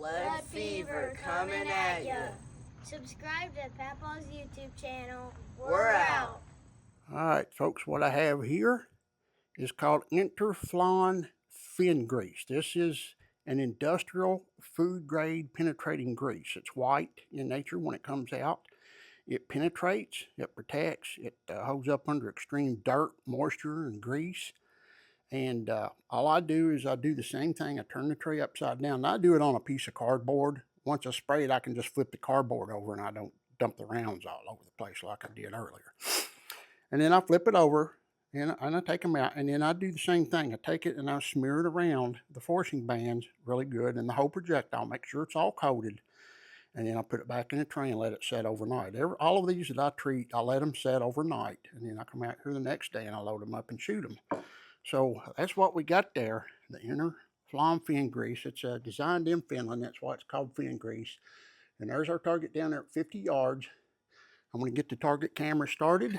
Blood fever coming at you. Subscribe to Papa's YouTube channel. We're out. All right, folks, what I have here is called Interflon Fin Grease. This is an industrial food grade penetrating grease. It's white in nature when it comes out. It penetrates, it protects, it holds up under extreme dirt, moisture, and grease. And all I do is I do the same thing. I turn the tray upside down. And I do it on a piece of cardboard. Once I spray it, I can just flip the cardboard over and I don't dump the rounds all over the place like I did earlier. And then I flip it over and I take them out. And then I do the same thing. I take it and I smear it around the forcing bands really good and the whole projectile. Make sure it's all coated. And then I put it back in the tray and let it set overnight. All of these that I treat, I let them set overnight. And then I come out here the next day and I load them up and shoot them. So that's what we got there, the Interflon Fin Grease. It's designed in Finland. That's why it's called fin grease. And there's our target down there at 50 yards. I'm going to get the target camera started.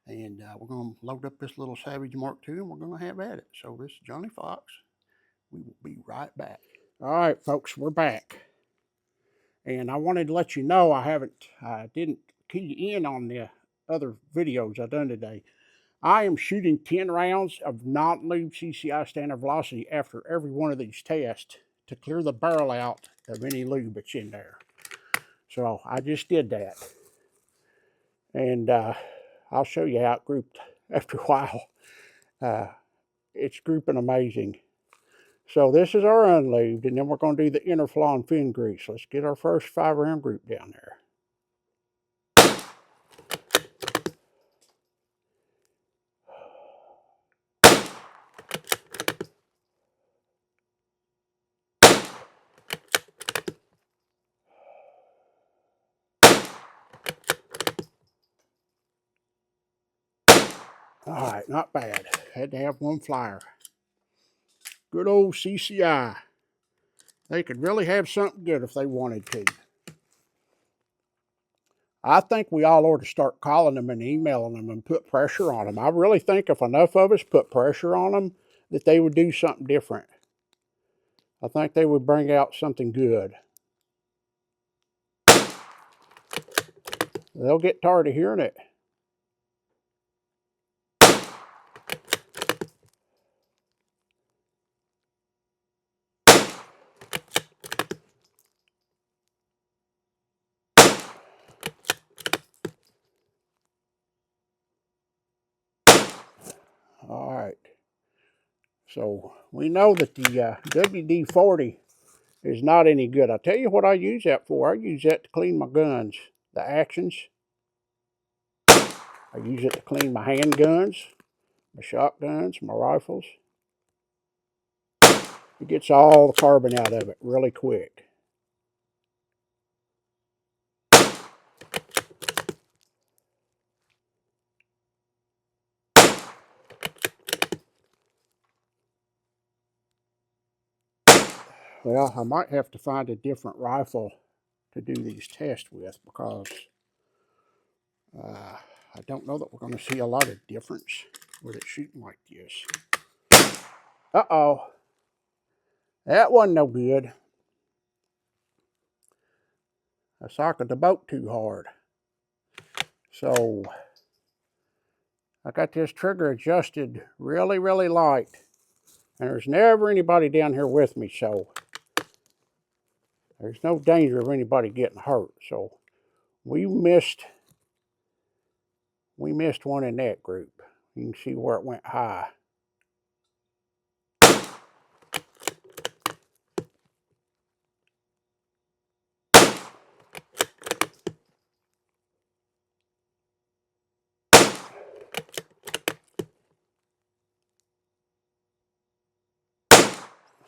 And we're going to load up this little Savage Mark II and we're going to have at it. So this is Johnny Fox. We will be right back. All right, folks, we're back. And I wanted to let you know I didn't key you in on the other videos I done today. I am shooting 10 rounds of non-lube CCI standard velocity after every one of these tests to clear the barrel out of any lube that's in there. So I just did that. And I'll show you how it grouped after a while. It's grouping amazing. So this is our unlubed, and then we're going to do the Interflon Fin Grease. Let's get our first 5-round group down there. All right, not bad. Had to have one flyer. Good old CCI. They could really have something good if they wanted to. I think we all ought to start calling them and emailing them and put pressure on them. I really think if enough of us put pressure on them, that they would do something different. I think they would bring out something good. They'll get tired of hearing it. All right. So we know that the WD-40 is not any good. I'll tell you what I use that for. I use that to clean my guns, the actions. I use it to clean my handguns, my shotguns, my rifles. It gets all the carbon out of it really quick. Well, I might have to find a different rifle to do these tests with because I don't know that we're going to see a lot of difference with it shooting like this. Uh-oh. That wasn't no good. I socked the boat too hard. So I got this trigger adjusted really, really light. And there's never anybody down here with me, so there's no danger of anybody getting hurt. So we missed one in that group. You can see where it went high.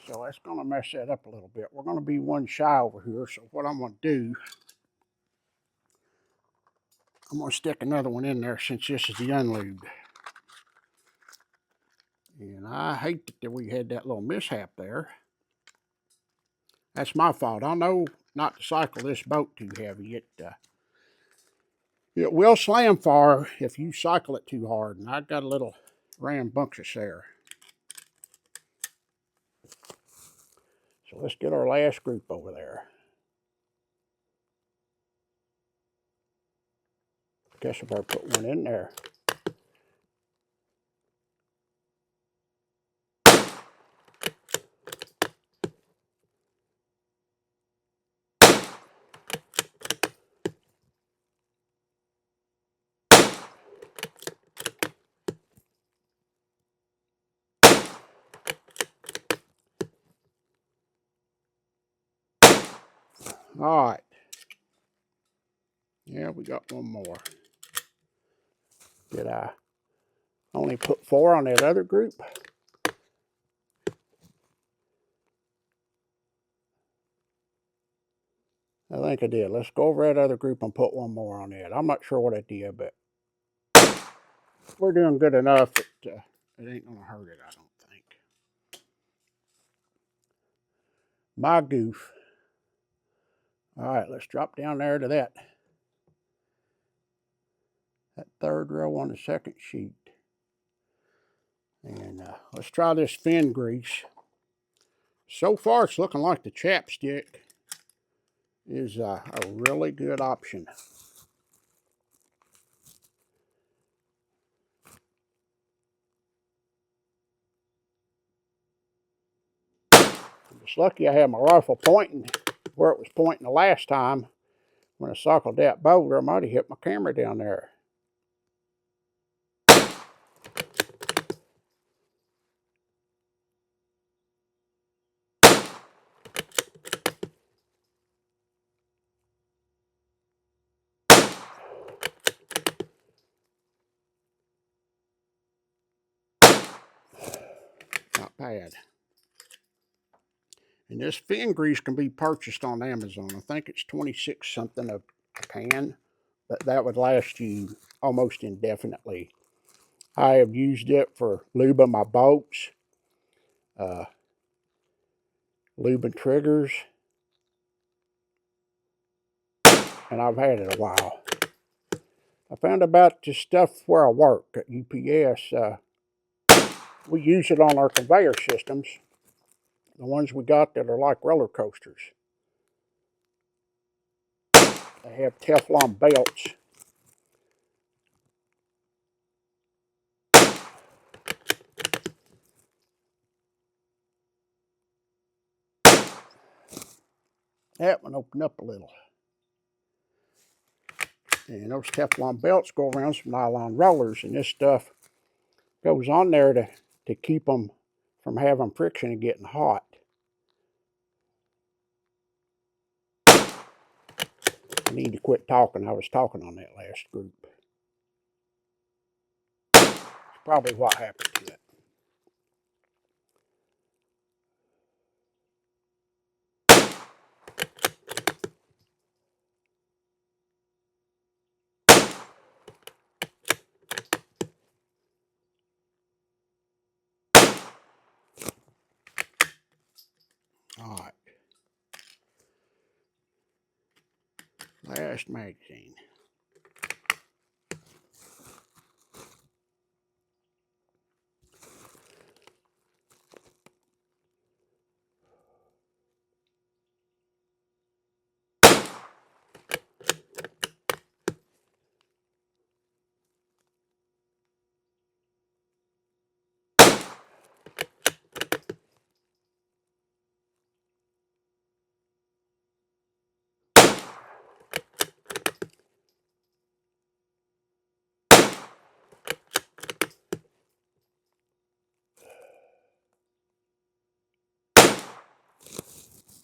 So that's going to mess that up a little bit. We're going to be one shy over here. So what I'm going to do, I'm going to stick another one in there since this is the unlubed. And I hate that we had that little mishap there. That's my fault. I know not to cycle this boat too heavy. It will slam far if you cycle it too hard. And I got a little rambunctious there. So let's get our last group over there. Guess I better put one in there. All right. Yeah, we got one more. Did I only put 4 on that other group? I think I did. Let's go over that other group and put one more on that. I'm not sure what I did, but we're doing good enough that it ain't going to hurt it, I don't think. My goof. All right, let's drop down there to that third row on the second sheet. And let's try this fin grease. So far, it's looking like the chapstick is a really good option. I'm just lucky I had my rifle pointing where it was pointing the last time. When I cycled that boulder, I might have hit my camera down there. Not bad. And this fin grease can be purchased on Amazon. I think it's 26 something a can, but that would last you almost indefinitely. I have used it for lubing my boats, lubing triggers, and I've had it a while. I found about this stuff where I work at UPS. We use it on our conveyor systems, the ones we got that are like roller coasters. They have Teflon belts. That one opened up a little. And those Teflon belts go around some nylon rollers, and this stuff goes on there to keep them from having friction and getting hot. I need to quit talking. I was talking on that last group. It's probably what happened to it. All right. Last magazine.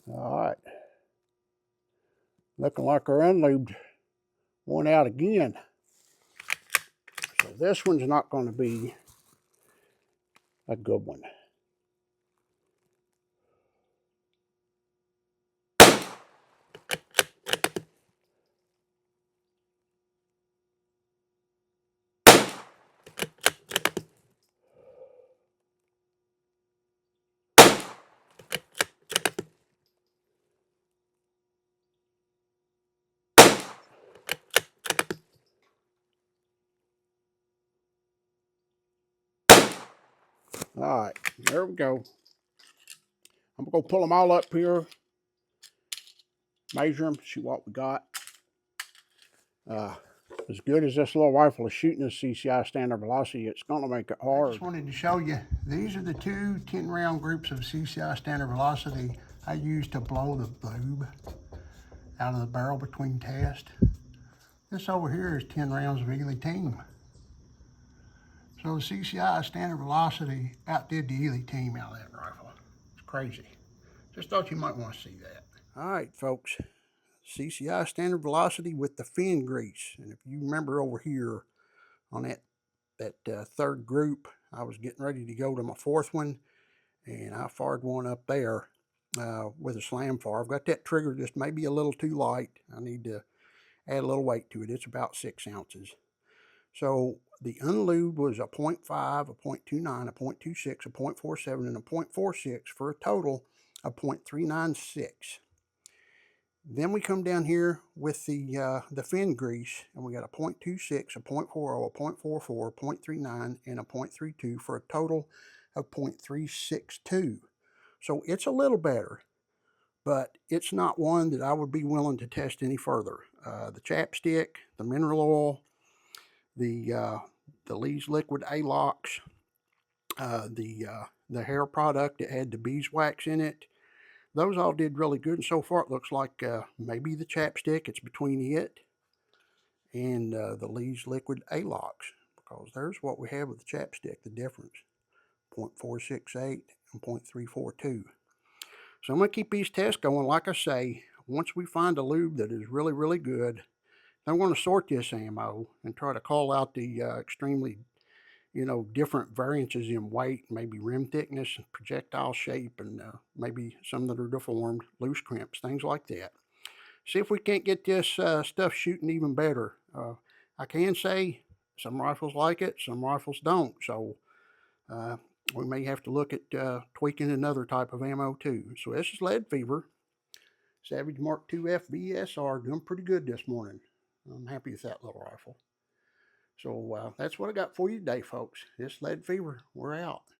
All right. Looking like our unlubed won out again. So this one's not going to be a good one. All right, there we go. I'm going to pull them all up here, measure them, see what we got. As good as this little rifle is shooting this CCI standard velocity, it's going to make it hard. I just wanted to show you, these are the two 10-round groups of CCI standard velocity I use to blow the lube out of the barrel between tests. This over here is 10 rounds of Ely Team. So the CCI standard velocity outdid the Ely Team out of that rifle. It's crazy. Just thought you might want to see that. All right, folks. CCI standard velocity with the fin grease. And if you remember over here on that third group, I was getting ready to go to my fourth one, and I fired one up there with a slam fire. I've got that trigger just maybe a little too light. I need to add a little weight to it. It's about 6 ounces. So the unlubed was a 0.5, a 0.29, a 0.26, a 0.47, and a 0.46 for a total of 0.396. Then we come down here with the fin grease, and we got a 0.26, a 0.40, a 0.44, a 0.39, and a 0.32 for a total of 0.362. So it's a little better, but it's not one that I would be willing to test any further. The chapstick, the mineral oil, the Lee's liquid A-Locks, the hair product that had the beeswax in it, those all did really good, and so far it looks like maybe the chapstick, it's between it and the Lee's liquid A-Locks, because there's what we have with the chapstick, the difference, 0.468 and 0.342. So I'm going to keep these tests going. Like I say, once we find a lube that is really, really good, I'm going to sort this ammo and try to call out the extremely, different variances in weight, maybe rim thickness, projectile shape, and maybe some that are deformed, loose crimps, things like that. See if we can't get this stuff shooting even better. I can say some rifles like it, some rifles don't. So we may have to look at tweaking another type of ammo too. So this is Lead Fever. Savage Mark II FVSR, doing pretty good this morning. I'm happy with that little rifle. So that's what I got for you today, folks. This Lead Fever. We're out.